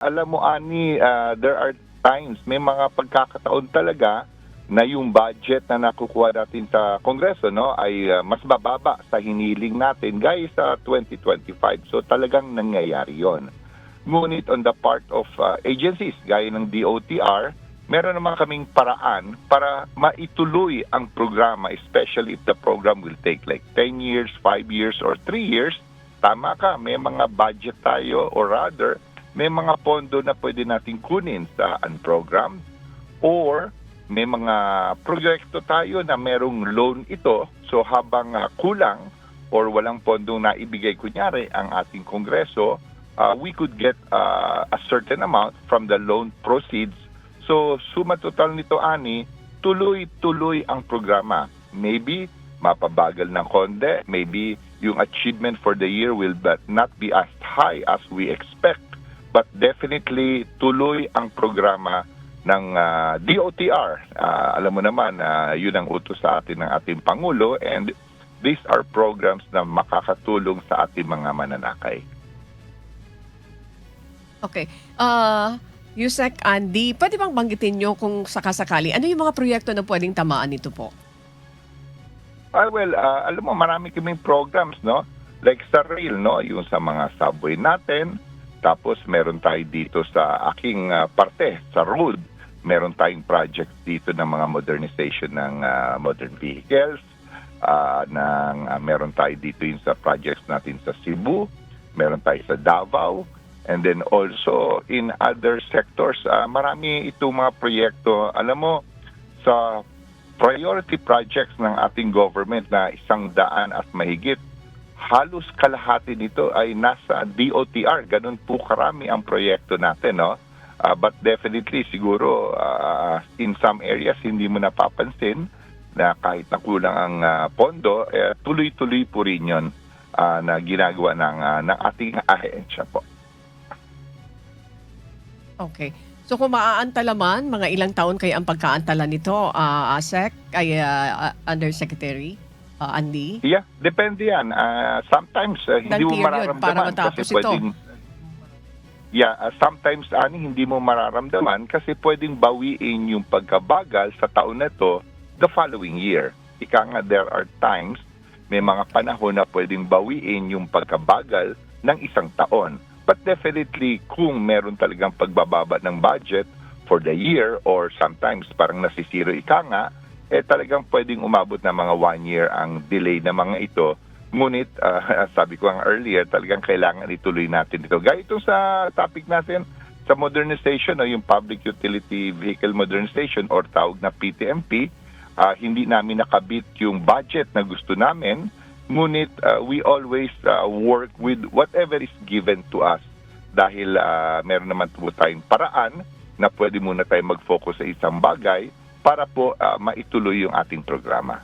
Alam mo, Ani, there are times, may mga pagkakataon talaga na yung budget na nakukuha natin sa Kongreso ay mas bababa sa hiniling natin gaya sa 2025. So talagang nangyayari yon. Ngunit on the part of agencies gaya ng DOTR, meron naman kaming paraan para maituloy ang programa, especially if the program will take like 10 years, 5 years, or 3 years. Tama ka, may mga budget tayo, or rather, may mga pondo na pwede natin kunin sa unprogrammed, or may mga proyekto tayo na merong loan ito. So habang kulang or walang pondong naibigay kunyari ang ating Kongreso, we could get a certain amount from the loan proceeds. So suma total nito, Ani, tuloy-tuloy ang programa. Maybe mapabagal ng konti, maybe yung achievement for the year will not be as high as we expect. But definitely, tuloy ang programa ng DOTR. Alam mo naman, yun ang utos sa atin ng ating Pangulo, and these are programs na makakatulong sa ating mga mananakay. Okay. Yusek Andy, pwede bang banggitin nyo kung sakasakali, ano yung mga proyekto na pwedeng tamaan nito po? Alam mo, marami kaming programs, like sa rail, yung sa mga subway natin. Tapos meron tayo dito sa aking parte, sa road. Meron tayong project dito ng mga modernization ng modern vehicles. Meron tayo dito yung sa projects natin sa Cebu. Meron tayo sa Davao. And then also in other sectors, marami itong mga proyekto. Alam mo, sa priority projects ng ating government na 100 at mahigit, halos kalahati nito ay nasa DOTR. Ganun po karami ang proyekto natin, but definitely siguro in some areas hindi mo napapansin na kahit nakulang ang pondo, tuloy-tuloy po rin yun na ginagawa ng ating ahensya po. Okay. So kung maaantala man, mga ilang taon kaya ang pagkaantala nito, ASEC, ay Undersecretary Andy? Yeah, depende yan. Sometimes hindi mo period para mararamdaman matapos kasi pwedeng... Sometimes, Ani, hindi mo mararamdaman kasi pwedeng bawiin yung pagkabagal sa taon na to the following year. Ika nga, there are times, may mga panahon na pwedeng bawiin yung pagkabagal ng isang taon. But definitely, kung meron talagang pagbababa ng budget for the year or sometimes parang nasisiro ika nga, talagang pwedeng umabot na mga 1 year ang delay na mga ito. Ngunit, sabi ko nga earlier, talagang kailangan ituloy natin ito. Gaya itong sa topic natin, sa modernization, yung Public Utility Vehicle Modernization or tawag na PTMP, hindi namin nakabit yung budget na gusto namin. Ngunit, we always work with whatever is given to us. Dahil meron naman po tayong paraan na pwede muna tayong mag-focus sa isang bagay para po maituloy yung ating programa.